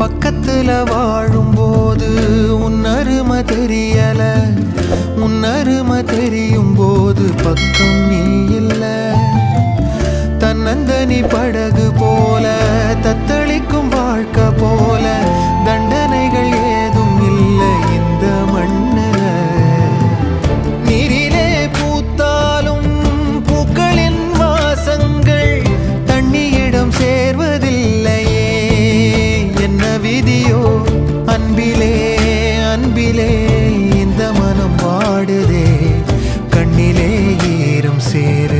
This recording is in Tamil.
பக்கத்துல வாழும்போது உன்னருமை தெரியல, உன்னருமை தெரியும் போது பக்கம் நீ இல்ல. தன்னந்தனி படகு போல தத்தளிக்கும் வாழ்க்கை போல தண்டனைகள் ஏதும் இல்லை இந்த மண்ணுல. நீரிலே பூத்தாலும் பூக்களின் வாசங்கள் தண்ணியிடம் சேர்வதில்லையே. என்ன விதியோ அன்பிலே அன்பிலே இந்த மனம் வாடுதே, கண்ணிலே ஈரம் சேர